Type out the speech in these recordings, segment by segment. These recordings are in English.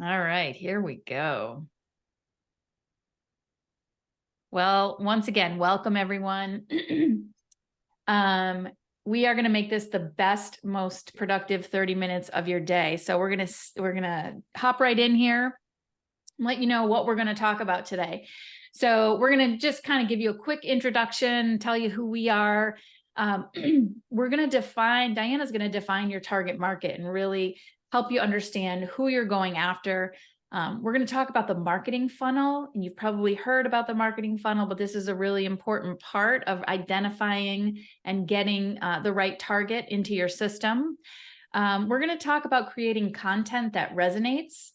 All right, here we go. Well, once again, welcome everyone. We are going to make this the best, most productive 30 minutes of your day. So we're going to hop right in here and let you know what we're going to talk about today. So we're going to just kind of give you a quick introduction, tell you who we are. We're going to Diana's going to define your target market and really help you understand who you're going after. We're going to talk about the marketing funnel, and you've probably heard about the marketing funnel, but this is a really important part of identifying and getting the right target into your system. We're going to talk about creating content that resonates.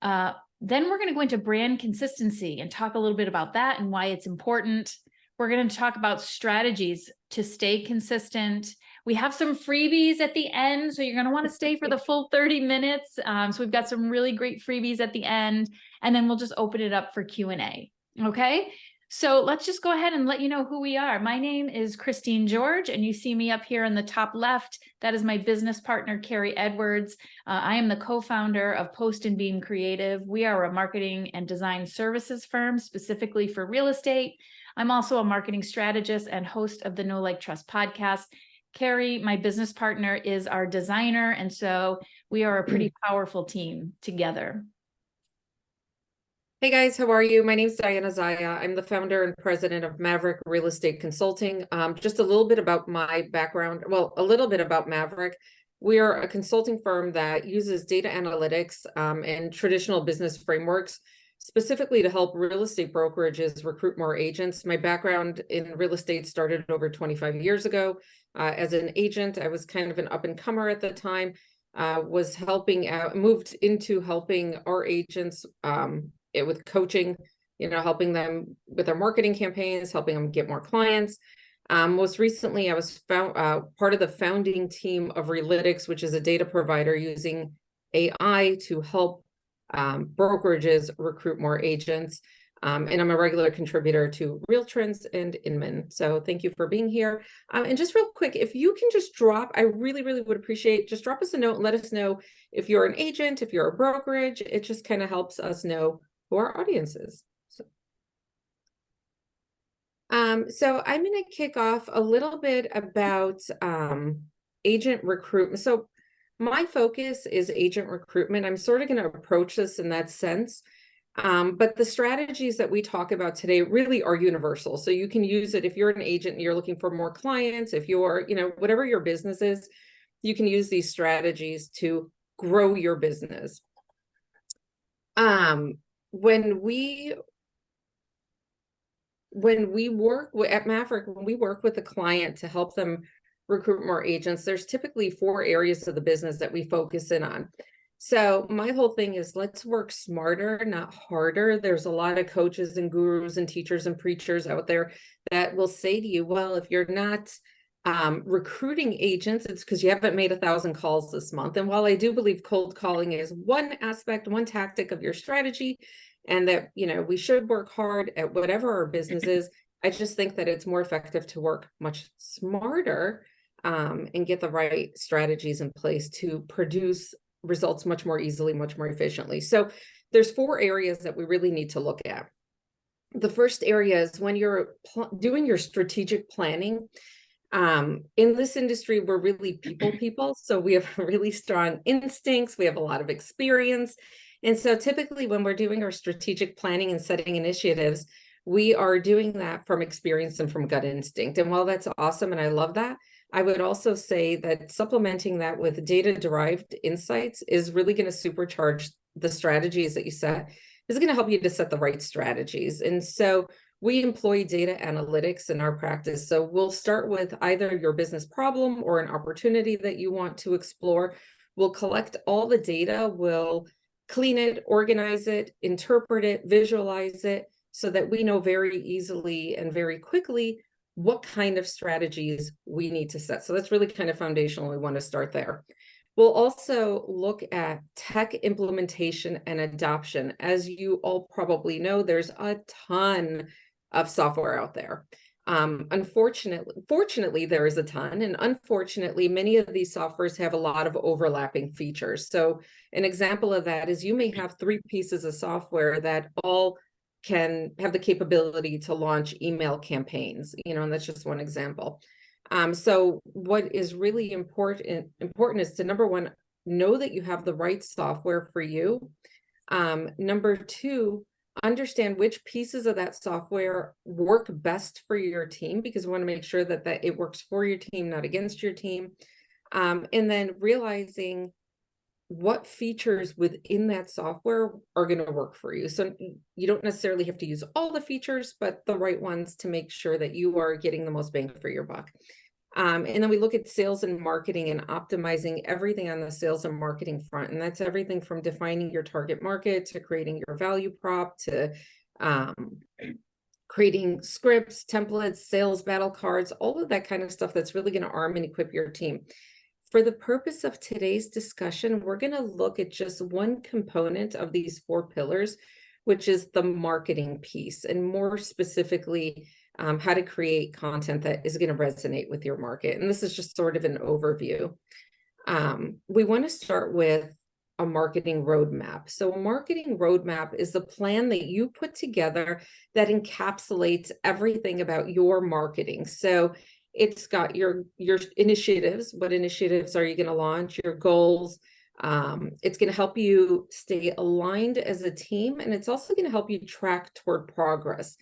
Then we're going to go into brand consistency and talk a little bit about that and why it's important. We're going to talk about strategies to stay consistent. We have some freebies at the end, so you're going to want to stay for the full 30 minutes. So we've got some really great freebies at the end, and then we'll just open it up for Q&A. Okay, so let's just go ahead and let you know who we are. My name is Christine George, and you see me up here in the top left. That is my business partner, Carrie Edwards. I am the co-founder of Post and Beam Creative. We are a marketing and design services firm specifically for real estate. I'm also a marketing strategist and host of the Know Like Trust podcast. Carrie, my business partner, is our designer, and so we are a pretty powerful team together. Hey guys, how are you? My name is Diana Zaya. I'm the founder and president of Maverick Real Estate Consulting. Just a little bit about my background. Well, a little bit about Maverick. We are a consulting firm that uses data analytics and traditional business frameworks specifically to help real estate brokerages recruit more agents. My background in real estate started over 25 years ago. As an agent, I was kind of an up-and-comer at the time, was helping out, moved into helping our agents with coaching, helping them with their marketing campaigns, helping them get more clients. Most recently, I was part of the founding team of Realytics, which is a data provider using AI to help brokerages recruit more agents. And I'm a regular contributor to RealTrends and Inman. So thank you for being here. And just real quick, if you can just I really, really would appreciate, just drop us a note and let us know if you're an agent, if you're a brokerage. It just kind of helps us know who our audience is. So I'm going to kick off a little bit about agent recruitment. So my focus is agent recruitment. I'm sort of going to approach this in that sense. But the strategies that we talk about today really are universal. So you can use it if you're an agent and you're looking for more clients, if you're, whatever your business is, you can use these strategies to grow your business. When we work at Maverick, when we work with a client to help them recruit more agents, there's typically 4 areas of the business that we focus in on. So my whole thing is, let's work smarter, not harder. There's a lot of coaches and gurus and teachers and preachers out there that will say to you, well, if you're not recruiting agents, it's because you haven't made 1,000 calls this month. And while I do believe cold calling is one aspect, one tactic of your strategy, and that, we should work hard at whatever our business is, I just think that it's more effective to work much smarter and get the right strategies in place to produce results much more easily, much more efficiently. So there's 4 areas that we really need to look at. The first area is when you're doing your strategic planning. In this industry, we're really people. So we have really strong instincts. We have a lot of experience. And so typically when we're doing our strategic planning and setting initiatives, we are doing that from experience and from gut instinct. And while that's awesome, and I love that, I would also say that supplementing that with data-derived insights is really going to supercharge the strategies that you set. Is going to help you to set the right strategies. And so we employ data analytics in our practice. So we'll start with either your business problem or an opportunity that you want to explore. We'll collect all the data, we'll clean it, organize it, interpret it, visualize it, so that we know very easily and very quickly what kind of strategies we need to set. So that's really kind of foundational. We want to start there. We'll also look at tech implementation and adoption. As you all probably know, there's a ton of software out there. Fortunately, there is a ton, and unfortunately, many of these softwares have a lot of overlapping features. So an example of that is you may have 3 pieces of software that all can have the capability to launch email campaigns, and that's just one example. So what is really important is to, number one, know that you have the right software for you. Number two, understand which pieces of that software work best for your team, because we want to make sure that it works for your team, not against your team. And then realizing what features within that software are going to work for you. So you don't necessarily have to use all the features, but the right ones to make sure that you are getting the most bang for your buck. And then we look at sales and marketing and optimizing everything on the sales and marketing front. And that's everything from defining your target market to creating your value prop to creating scripts, templates, sales battle cards, all of that kind of stuff that's really going to arm and equip your team. For the purpose of today's discussion, we're going to look at just one component of these 4 pillars, which is the marketing piece, and more specifically, how to create content that is going to resonate with your market. And this is just sort of an overview. We want to start with a marketing roadmap. So a marketing roadmap is the plan that you put together that encapsulates everything about your marketing. So it's got your initiatives. What initiatives are you going to launch? Your goals. It's going to help you stay aligned as a team, and it's also going to help you track toward progress.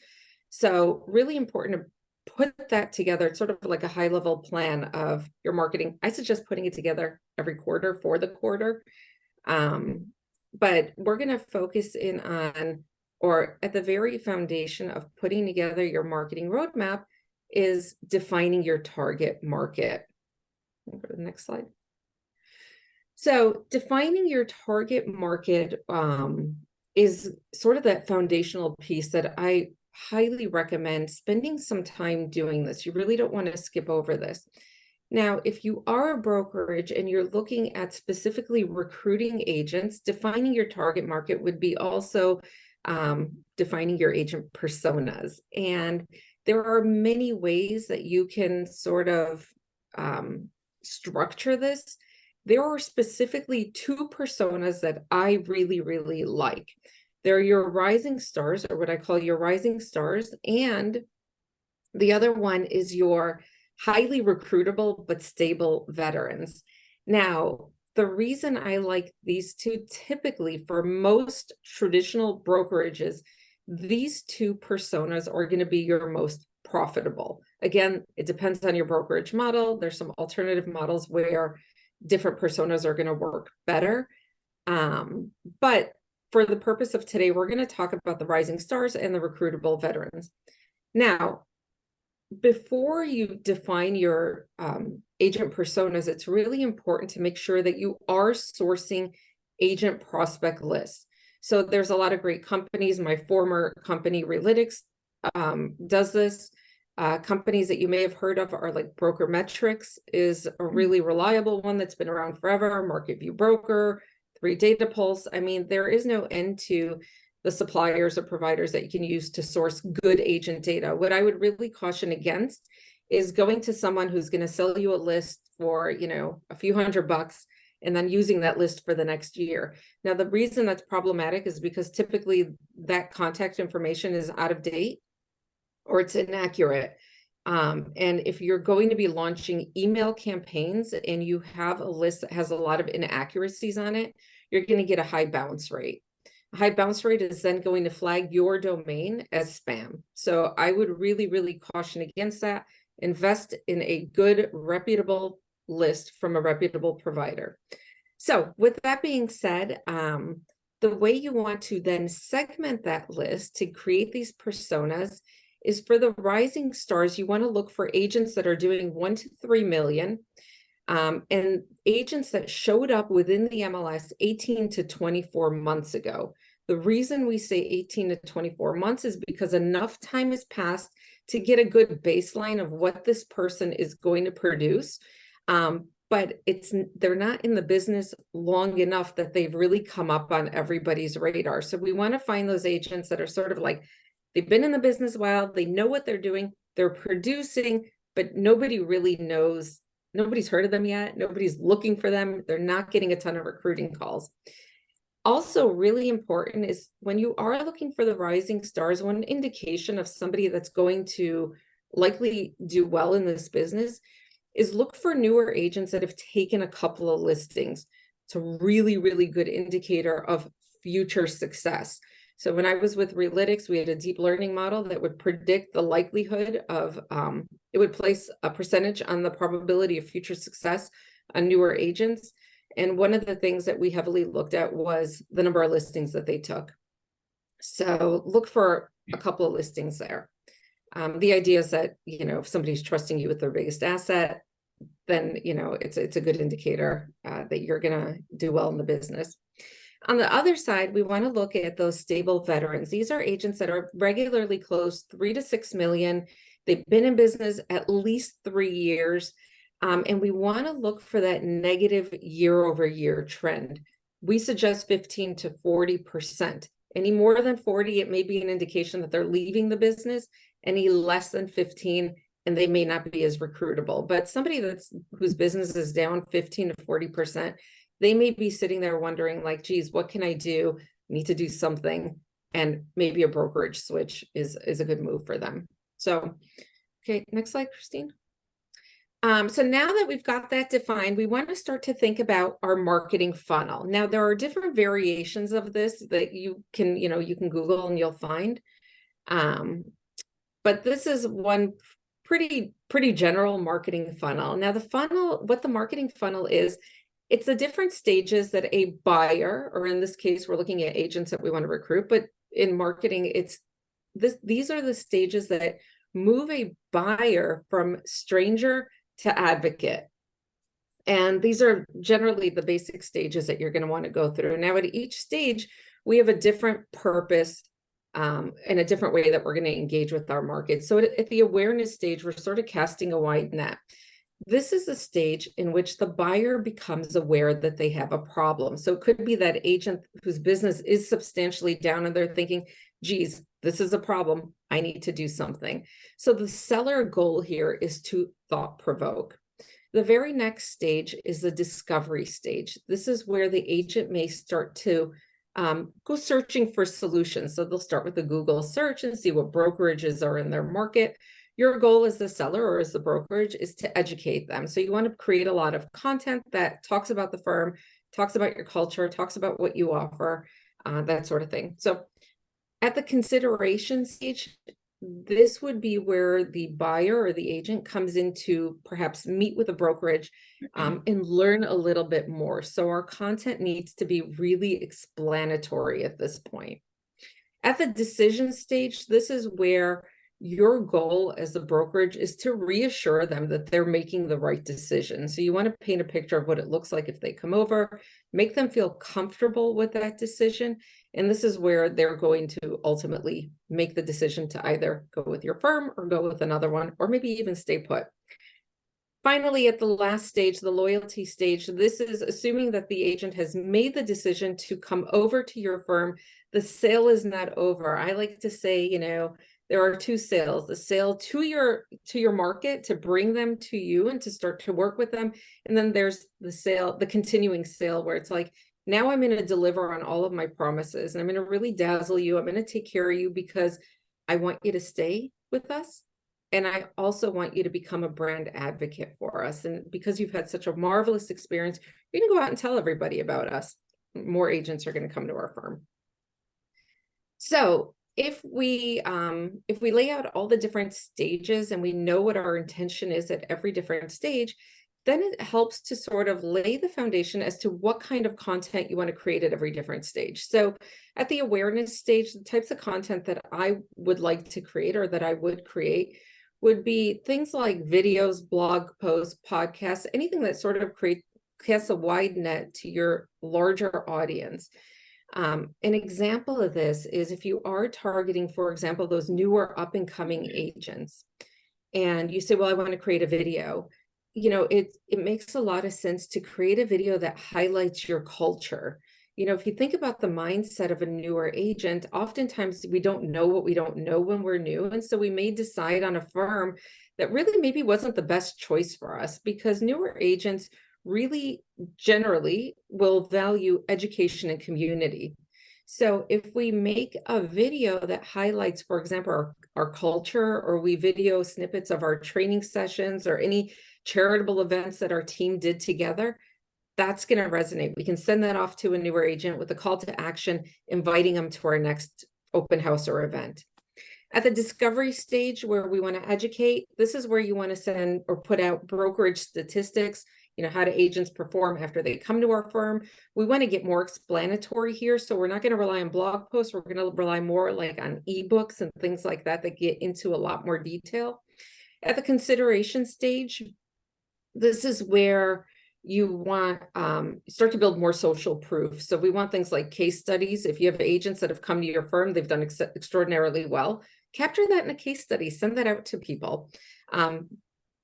So really important to put that together. It's sort of like a high level plan of your marketing. I suggest putting it together every quarter for the quarter. But we're going to focus in on, or at the very foundation of putting together your marketing roadmap, is defining your target market. Go to the next slide. So defining your target market is sort of that foundational piece that I highly recommend spending some time doing this. You really don't want to skip over this. Now, if you are a brokerage and you're looking at specifically recruiting agents, defining your target market would be also defining your agent personas. And there are many ways that you can sort of structure this. There are specifically 2 personas that I really, really like. They're your rising stars, or what I call your rising stars. And the other one is your highly recruitable but stable veterans. Now, the reason I like these 2, typically for most traditional brokerages, these 2 personas are going to be your most profitable. Again, it depends on your brokerage model. There's some alternative models where different personas are going to work better. But for the purpose of today, we're going to talk about the rising stars and the recruitable veterans. Now, before you define your agent personas, it's really important to make sure that you are sourcing agent prospect lists. So there's a lot of great companies. My former company, Realytics, does this. Companies that you may have heard of are like Broker Metrics is a really reliable one that's been around forever. Market View Broker, 3 Data Pulse. I mean, there is no end to the suppliers or providers that you can use to source good agent data. What I would really caution against is going to someone who's going to sell you a list for, a few $100 and then using that list for the next year. Now, the reason that's problematic is because typically that contact information is out of date or it's inaccurate. And if you're going to be launching email campaigns and you have a list that has a lot of inaccuracies on it, you're going to get a high bounce rate. A high bounce rate is then going to flag your domain as spam. So I would really, really caution against that. Invest in a good, reputable list from a reputable provider. So with that being said, the way you want to then segment that list to create these personas is for the rising stars. You want to look for agents that are doing 1 to 3 million, and agents that showed up within the MLS 18 to 24 months ago. The reason we say 18 to 24 months is because enough time has passed to get a good baseline of what this person is going to produce. But they're not in the business long enough that they've really come up on everybody's radar. So we want to find those agents that are sort of like, they've been in the business a while, they know what they're doing, they're producing, but nobody really knows, nobody's heard of them yet. Nobody's looking for them. They're not getting a ton of recruiting calls. Also, really important is when you are looking for the rising stars, one indication of somebody that's going to likely do well in this business is look for newer agents that have taken a couple of listings. It's a really, really good indicator of future success. So when I was with Realytics, we had a deep learning model that would predict the likelihood of, it would place a percentage on the probability of future success on newer agents. And one of the things that we heavily looked at was the number of listings that they took. So look for a couple of listings there. The idea is that, if somebody's trusting you with their biggest asset, then, it's a good indicator that you're going to do well in the business. On the other side, we want to look at those stable veterans. These are agents that are regularly closed 3 to 6 million. They've been in business at least 3 years. And we want to look for that negative year-over-year trend. We suggest 15 to 40%. Any more than 40, it may be an indication that they're leaving the business. Any less than 15, and they may not be as recruitable. But somebody whose business is down 15 to 40%, they may be sitting there wondering, like, geez, what can I do? I need to do something. And maybe a brokerage switch is a good move for them. So, okay, next slide, Christine. So now that we've got that defined, we want to start to think about our marketing funnel. Now, there are different variations of this that you can Google and you'll find. But this is one pretty general marketing funnel. Now, what the marketing funnel is, it's the different stages that a buyer, or in this case, we're looking at agents that we want to recruit, but in marketing, these are the stages that move a buyer from stranger to advocate. And these are generally the basic stages that you're going to want to go through. Now, at each stage, we have a different purpose and a different way that we're going to engage with our market. So at the awareness stage, we're sort of casting a wide net. This is the stage in which the buyer becomes aware that they have a problem. So it could be that agent whose business is substantially down and they're thinking, geez, this is a problem. I need to do something. So the seller goal here is to thought provoke. The very next stage is the discovery stage. This is where the agent may start to go searching for solutions. So they'll start with a Google search and see what brokerages are in their market. Your goal as the seller or as the brokerage is to educate them. So you want to create a lot of content that talks about the firm, talks about your culture, talks about what you offer, that sort of thing. So at the consideration stage, this would be where the buyer or the agent comes in to perhaps meet with a brokerage and learn a little bit more. So our content needs to be really explanatory at this point. At the decision stage, this is where your goal as the brokerage is to reassure them that they're making the right decision. So you want to paint a picture of what it looks like if they come over, make them feel comfortable with that decision. And this is where they're going to ultimately make the decision to either go with your firm or go with another one, or maybe even stay put. Finally, at the last stage, the loyalty stage, this is assuming that the agent has made the decision to come over to your firm. The sale is not over. I like to say, there are two sales: the sale to your market to bring them to you and to start to work with them. And then there's the sale, the continuing sale, where it's like, now I'm going to deliver on all of my promises and I'm going to really dazzle you. I'm going to take care of you because I want you to stay with us. And I also want you to become a brand advocate for us. And because you've had such a marvelous experience, you're going to go out and tell everybody about us. More agents are going to come to our firm. So if we lay out all the different stages and we know what our intention is at every different stage, then it helps to sort of lay the foundation as to what kind of content you want to create at every different stage. So at the awareness stage, the types of content that I would like to create, or that I would create, would be things like videos, blog posts, podcasts, anything that sort of casts a wide net to your larger audience. An example of this is if you are targeting, for example, those newer up and coming agents, and you say, well, I want to create a video. It makes a lot of sense to create a video that highlights your culture. If you think about the mindset of a newer agent, oftentimes we don't know what we don't know when we're new. And so we may decide on a firm that really maybe wasn't the best choice for us, because newer agents really generally will value education and community. So if we make a video that highlights, for example, our culture, or we video snippets of our training sessions or any charitable events that our team did together, that's going to resonate. We can send that off to a newer agent with a call to action, inviting them to our next open house or event. At the discovery stage, where we want to educate, this is where you want to send or put out brokerage statistics. How do agents perform after they come to our firm? We want to get more explanatory here. So we're not going to rely on blog posts. We're going to rely more like on ebooks and things like that get into a lot more detail. At the consideration stage, this is where you want start to build more social proof. So we want things like case studies. If you have agents that have come to your firm, they've done extraordinarily well, capture that in a case study, send that out to people.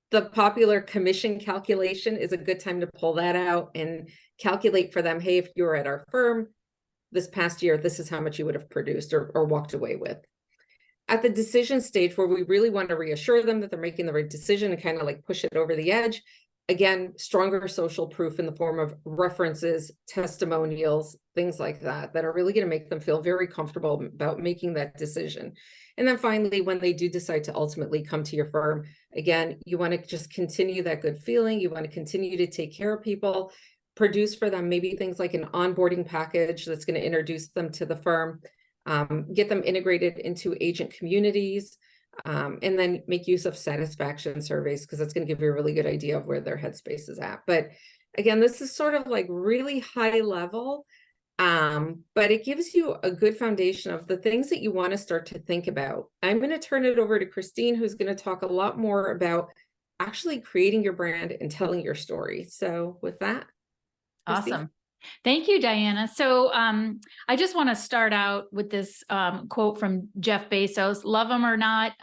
The popular commission calculation is a good time to pull that out and calculate for them, hey, if you were at our firm this past year, this is how much you would have produced or walked away with. At the decision stage, where we really want to reassure them that they're making the right decision and kind of like push it over the edge, again, stronger social proof in the form of references, testimonials, things like that, that are really going to make them feel very comfortable about making that decision. And then finally, when they do decide to ultimately come to your firm, again, you want to just continue that good feeling. You want to continue to take care of people, produce for them maybe things like an onboarding package that's going to introduce them to the firm, get them integrated into agent communities, and then make use of satisfaction surveys, because that's going to give you a really good idea of where their headspace is at. But again, this is sort of like really high level, but it gives you a good foundation of the things that you want to start to think about. I'm going to turn it over to Christine, who's going to talk a lot more about actually creating your brand and telling your story. So with that, Christine. Awesome. Thank you, Diana. So I just want to start out with this quote from Jeff Bezos. Love him or not,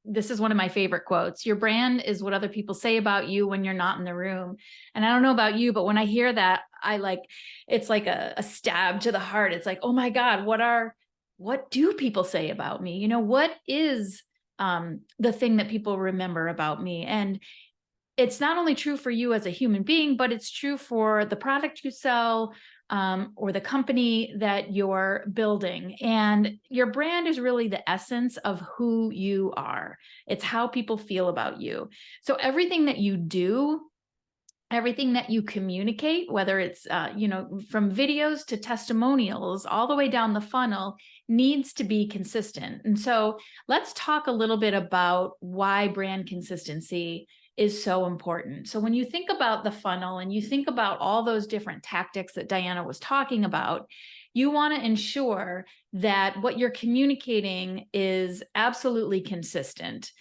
this is one of my favorite quotes. Your brand is what other people say about you when you're not in the room. And I don't know about you, but when I hear that, it's like a stab to the heart. It's like, oh my God, what do people say about me? What is the thing that people remember about me? And it's not only true for you as a human being, but it's true for the product you sell, or the company that you're building. And your brand is really the essence of who you are. It's how people feel about you. So everything that you do, everything that you communicate, whether it's, from videos to testimonials, all the way down the funnel, needs to be consistent. And so let's talk a little bit about why brand consistency is so important. So when you think about the funnel and you think about all those different tactics that Diana was talking about, you want to ensure that what you're communicating is absolutely consistent.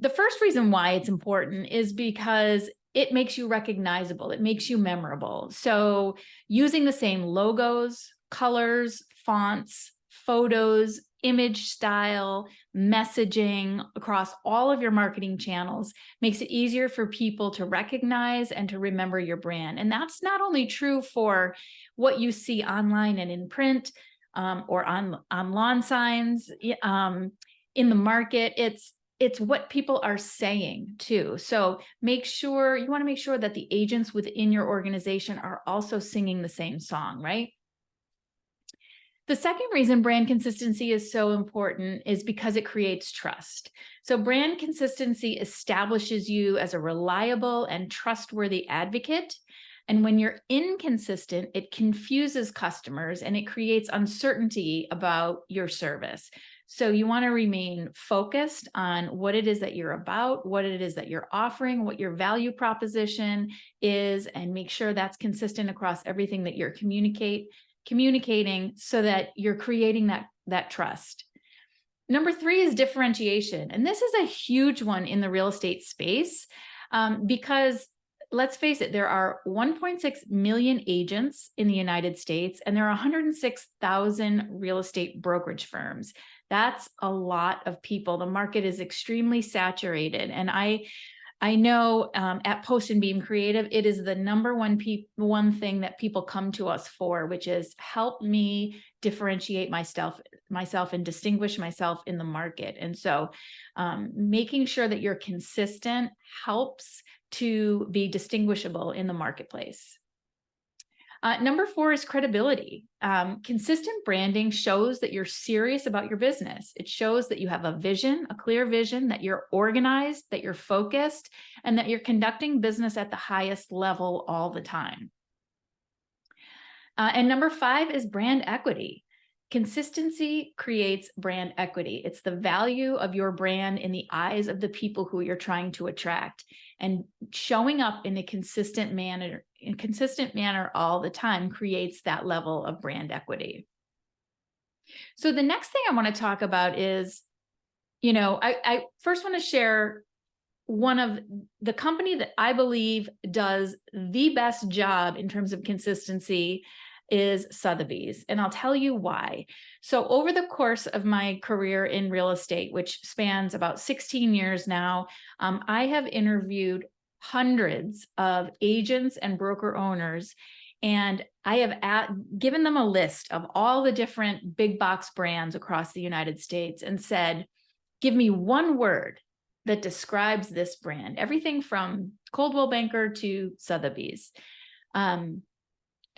The first reason why it's important is because it makes you recognizable. It makes you memorable. So using the same logos, colors, fonts, photos, image style, messaging across all of your marketing channels makes it easier for people to recognize and to remember your brand. And that's not only true for what you see online and in print, or on lawn signs, in the market. It's what people are saying too. So you want to make sure that the agents within your organization are also singing the same song, right? The second reason brand consistency is so important is because it creates trust. So brand consistency establishes you as a reliable and trustworthy advocate. And when you're inconsistent, it confuses customers and it creates uncertainty about your service. So you want to remain focused on what it is that you're about, what it is that you're offering, what your value proposition is, and make sure that's consistent across everything that you're communicating so that you're creating that trust. Number 3 is differentiation. And this is a huge one in the real estate space, because let's face it, there are 1.6 million agents in the United States, and there are 106,000 real estate brokerage firms. That's a lot of people. The market is extremely saturated. And I I know at Post and Beam Creative, it is the number one thing that people come to us for, which is help me differentiate myself and distinguish myself in the market. And so making sure that you're consistent helps to be distinguishable in the marketplace. Number 4 is credibility. Consistent branding shows that you're serious about your business. It shows that you have a vision, a clear vision, that you're organized, that you're focused, and that you're conducting business at the highest level all the time. And number 5 is brand equity. Consistency creates brand equity. It's the value of your brand in the eyes of the people who you're trying to attract, and showing up in a consistent manner all the time creates that level of brand equity. So the next thing I want to talk about is, I first want to share one of the company that I believe does the best job in terms of consistency is Sotheby's. And I'll tell you why. So over the course of my career in real estate, which spans about 16 years now, I have interviewed hundreds of agents and broker owners, and I have given them a list of all the different big box brands across the United States and said, give me one word that describes this brand, everything from Coldwell Banker to Sotheby's.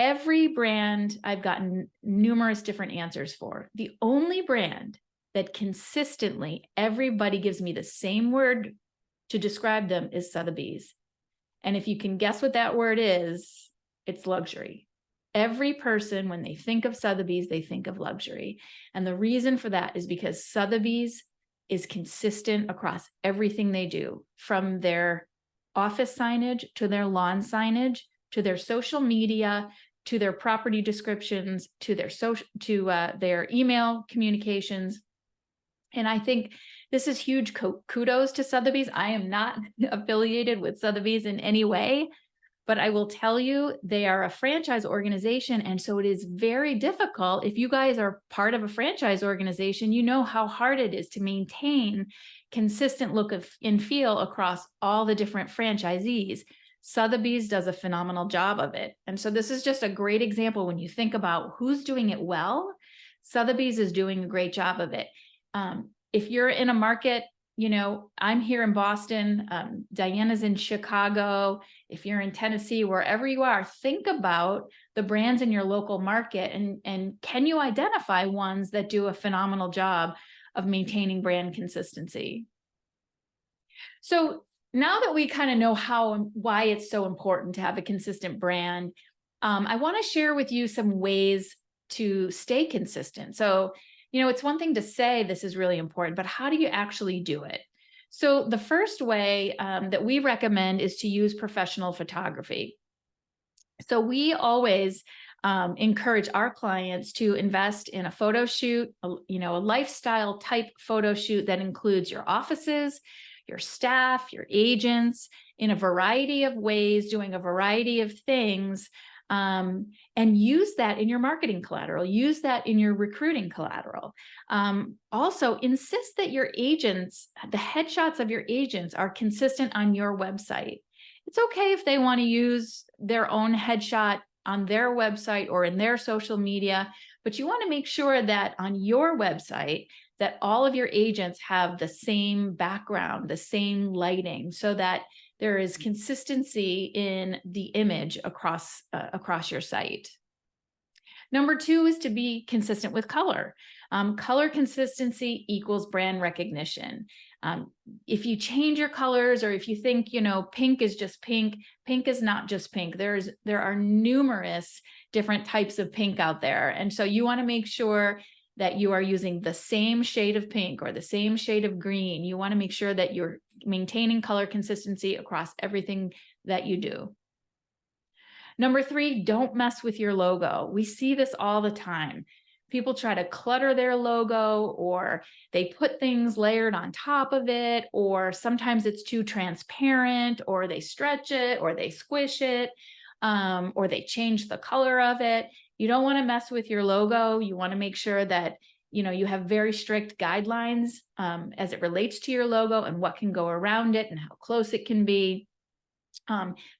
Every brand I've gotten numerous different answers for. The only brand that consistently everybody gives me the same word to describe them is Sotheby's. And if you can guess what that word is, it's luxury. Every person, when they think of Sotheby's, they think of luxury. And the reason for that is because Sotheby's is consistent across everything they do, from their office signage to their lawn signage, to their social media, to their property descriptions, to their email communications. And I think this is huge kudos to Sotheby's. I am not affiliated with Sotheby's in any way, but I will tell you, they are a franchise organization. And so it is very difficult. If you guys are part of a franchise organization, you know how hard it is to maintain consistent look and feel across all the different franchisees. Sotheby's does a phenomenal job of it. And so this is just a great example when you think about who's doing it well. Sotheby's is doing a great job of it. If you're in a market, I'm here in Boston, Diana's in Chicago. If you're in Tennessee, wherever you are, think about the brands in your local market and can you identify ones that do a phenomenal job of maintaining brand consistency? So now that we kind of know why it's so important to have a consistent brand, I want to share with you some ways to stay consistent. So, it's one thing to say this is really important, but how do you actually do it? So the first way that we recommend is to use professional photography. So we always encourage our clients to invest in a photo shoot, a lifestyle type photo shoot that includes your offices, your staff, your agents, in a variety of ways, doing a variety of things, and use that in your marketing collateral, use that in your recruiting collateral. Also, insist that your agents, the headshots of your agents, are consistent on your website. It's okay if they want to use their own headshot on their website or in their social media, but you want to make sure that on your website, that all of your agents have the same background, the same lighting, so that there is consistency in the image across your site. Number 2 is to be consistent with color. Color consistency equals brand recognition. If you change your colors, or if you think, pink is just pink, pink is not just pink. There are numerous different types of pink out there. And so you want to make sure that you are using the same shade of pink or the same shade of green. You want to make sure that you're maintaining color consistency across everything that you do. Number 3, don't mess with your logo. We see this all the time. People try to clutter their logo, or they put things layered on top of it, or sometimes it's too transparent, or they stretch it, or they squish it, or they change the color of it. You don't want to mess with your logo. You want to make sure that you have very strict guidelines as it relates to your logo and what can go around it and how close it can be.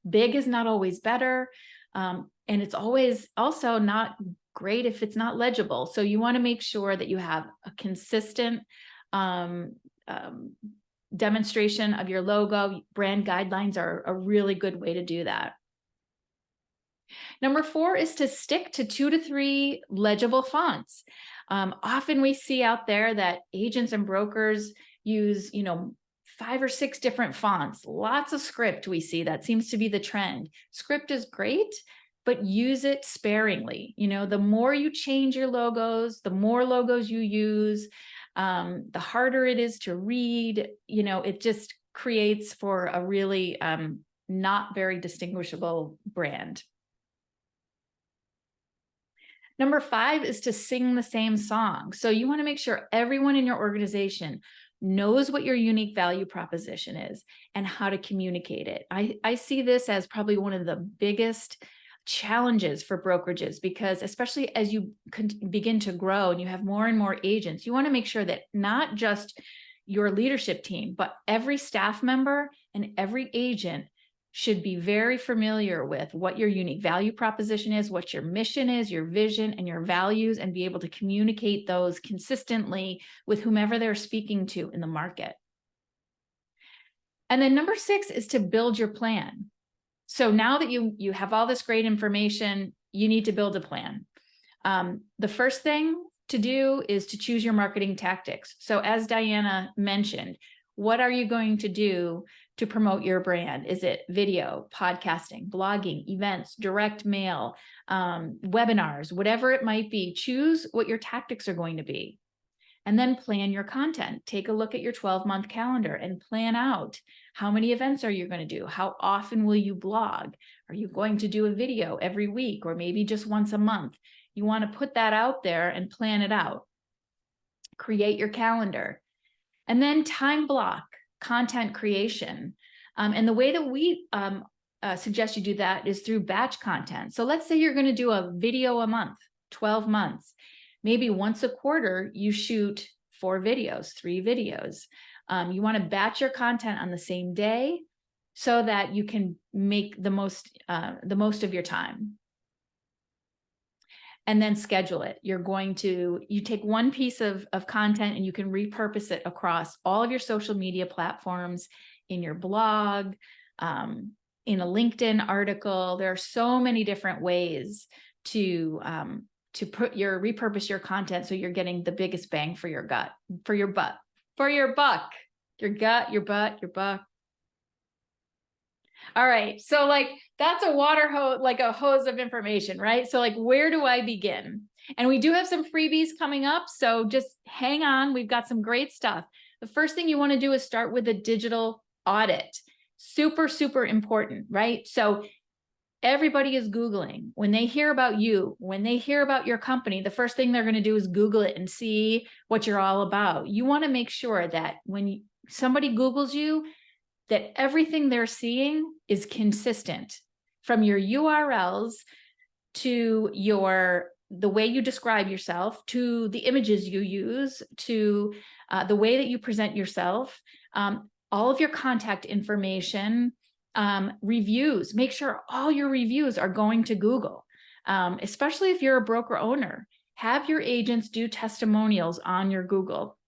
Big is not always better. And it's always also not great if it's not legible. So you want to make sure that you have a consistent demonstration of your logo. Brand guidelines are a really good way to do that. Number 4 is to stick to 2 to 3 legible fonts. Often we see out there that agents and brokers use, 5 or 6 different fonts, lots of script. We see that seems to be the trend. Script is great, but use it sparingly. The more you change your logos, the more logos you use, the harder it is to read. It just creates for a really not very distinguishable brand. Number 5 is to sing the same song. So you want to make sure everyone in your organization knows what your unique value proposition is and how to communicate it. I see this as probably one of the biggest challenges for brokerages, because especially as you begin to grow and you have more and more agents, you want to make sure that not just your leadership team, but every staff member and every agent should be very familiar with what your unique value proposition is, what your mission is, your vision, and your values, and be able to communicate those consistently with whomever they're speaking to in the market. And then number 6 is to build your plan. So now that you have all this great information, you need to build a plan. The first thing to do is to choose your marketing tactics. So as Diana mentioned, what are you going to do to promote your brand? Is it video, podcasting, blogging, events, direct mail, webinars, whatever it might be? Choose what your tactics are going to be. And then plan your content. Take a look at your 12-month calendar and plan out how many events are you going to do? How often will you blog? Are you going to do a video every week or maybe just once a month? You want to put that out there and plan it out. Create your calendar. And then time block content creation. And the way that we suggest you do that is through batch content. So let's say you're going to do a video a month, 12 months. Maybe once a quarter, you shoot 4 videos, 3 videos. You want to batch your content on the same day so that you can make the most of your time. And then schedule it. You take one piece of content and you can repurpose it across all of your social media platforms, in your blog, in a LinkedIn article. There are so many different ways to repurpose your content so you're getting the biggest bang for your buck. All right. So that's a water hose, like a hose of information, right? So where do I begin? And we do have some freebies coming up. So just hang on. We've got some great stuff. The first thing you want to do is start with a digital audit. Super, super important, right? So everybody is Googling. When they hear about you, when they hear about your company, the first thing they're going to do is Google it and see what you're all about. You want to make sure that when somebody Googles you, that everything they're seeing is consistent, from your URLs to the way you describe yourself, to the images you use, to the way that you present yourself, all of your contact information, reviews. Make sure all your reviews are going to Google, especially if you're a broker owner. Have your agents do testimonials on your Google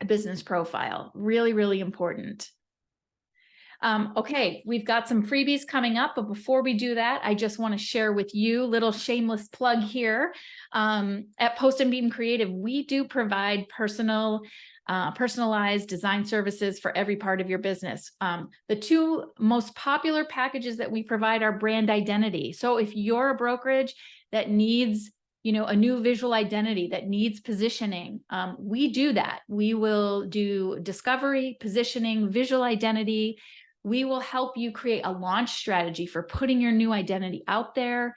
business profile. Really, really important. Okay, we've got some freebies coming up, but before we do that, I just want to share with you a little shameless plug here. At Post and Beam Creative, we do provide personalized design services for every part of your business. The 2 most popular packages that we provide are brand identity. So if you're a brokerage that needs a new visual identity, that needs positioning, we do that. We will do discovery, positioning, visual identity. We will help you create a launch strategy for putting your new identity out there.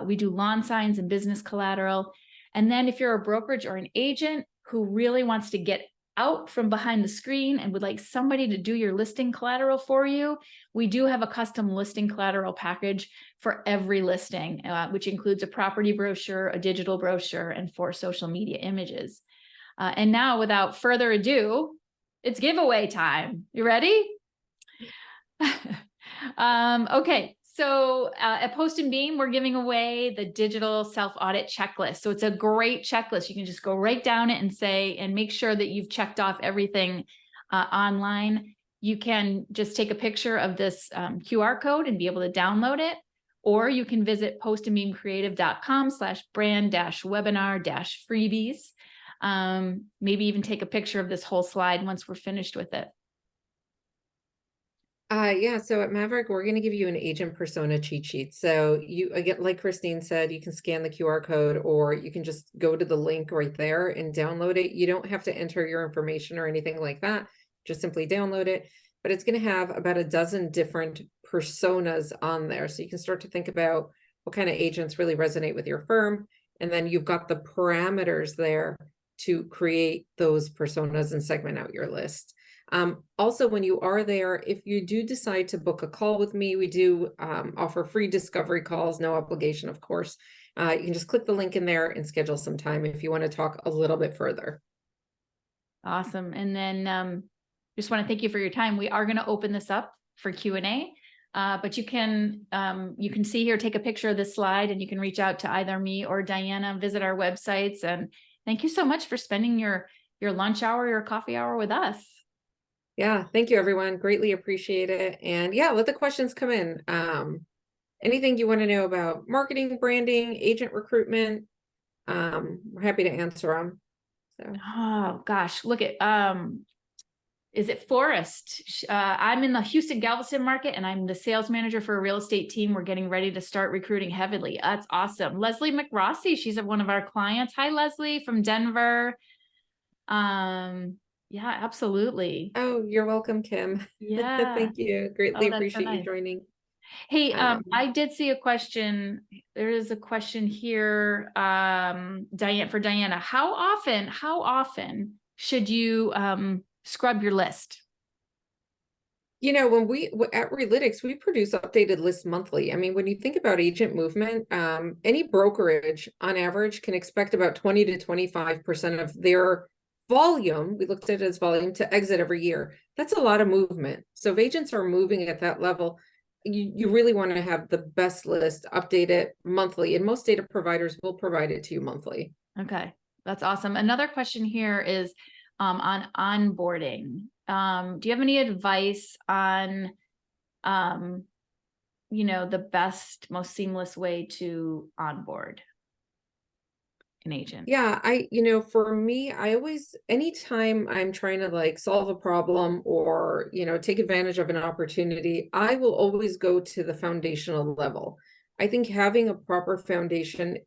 We do lawn signs and business collateral. And then if you're a brokerage or an agent who really wants to get out from behind the screen and would like somebody to do your listing collateral for you, we do have a custom listing collateral package for every listing, which includes a property brochure, a digital brochure, and 4 social media images. And now, without further ado, it's giveaway time. You ready? Okay. So at Post and Beam, we're giving away the digital self-audit checklist. So it's a great checklist. You can just go right down it and say, and make sure that you've checked off everything online. You can just take a picture of this QR code and be able to download it. Or you can visit postandbeamcreative.com/brand-webinar-freebies. Maybe even take a picture of this whole slide once we're finished with it. Yeah, so at Maverick, we're going to give you an agent persona cheat sheet. So you, again, like Christine said, you can scan the QR code, or you can just go to the link right there and download it. You don't have to enter your information or anything like that. Just simply download it. But it's going to have about a dozen different personas on there. So you can start to think about what kind of agents really resonate with your firm. And then you've got the parameters there to create those personas and segment out your list. Also, when you are there, if you do decide to book a call with me, we do offer free discovery calls, no obligation, of course. You can just click the link in there and schedule some time if you want to talk a little bit further. Awesome. And then just want to thank you for your time. We are going to open this up for Q&A, but you can see here, take a picture of this slide, and you can reach out to either me or Diana, visit our websites. And thank you so much for spending your lunch hour, your coffee hour with us. Yeah, thank you, everyone. Greatly appreciate it. And yeah, let the questions come in. Anything you want to know about marketing, branding, agent recruitment, we're happy to answer them. So. Oh gosh, look at is it Forrest? I'm in the Houston Galveston market, and I'm the sales manager for a real estate team. We're getting ready to start recruiting heavily. That's awesome. Leslie McRossi, she's one of our clients. Hi, Leslie from Denver. Yeah, absolutely. Oh, you're welcome, Kim. Yeah. Thank you. Greatly that's so appreciate nice. you joining. Hey, I did see a question. There is a question here, Diane, for Diana. How often should you scrub your list? You know, when we at Realytics, we produce updated lists monthly. I mean, when you think about agent movement, any brokerage on average can expect about 20 to 25% of their volume, we looked at it as volume, to exit every year. That's a lot of movement. So if agents are moving at that level, you really want to have the best list, update it monthly, and most data providers will provide it to you monthly. Okay, that's awesome. Another question here is on onboarding. Do you have any advice on the best, most seamless way to onboard an agent? Yeah, for me, I always, anytime I'm trying to like solve a problem or, take advantage of an opportunity, I will always go to the foundational level. I think having a proper foundation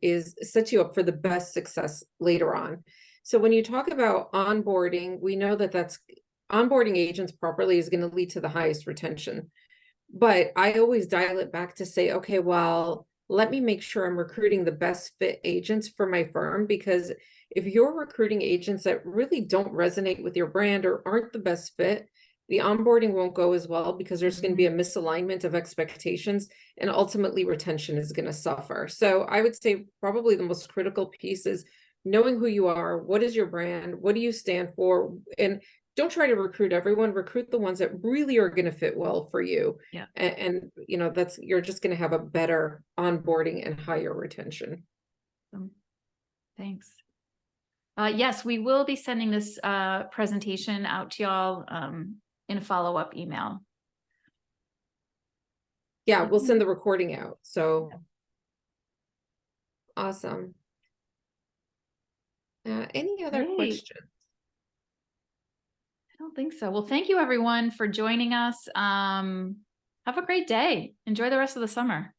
sets you up for the best success later on. So when you talk about onboarding, we know that onboarding agents properly is going to lead to the highest retention. But I always dial it back to say, okay, well, let me make sure I'm recruiting the best fit agents for my firm, because if you're recruiting agents that really don't resonate with your brand or aren't the best fit, the onboarding won't go as well, because there's going to be a misalignment of expectations, and ultimately retention is going to suffer. So I would say probably the most critical piece is knowing who you are, what is your brand, what do you stand for, and don't try to recruit everyone. Recruit the ones that really are going to fit well for you. Yeah. And you're just going to have a better onboarding and higher retention. Thanks. Yes, we will be sending this presentation out to y'all in a follow-up email. Yeah, we'll send the recording out. So awesome. Any other questions? I don't think so. Well, thank you everyone for joining us. Have a great day. Enjoy the rest of the summer.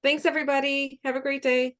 Thanks, everybody. Have a great day.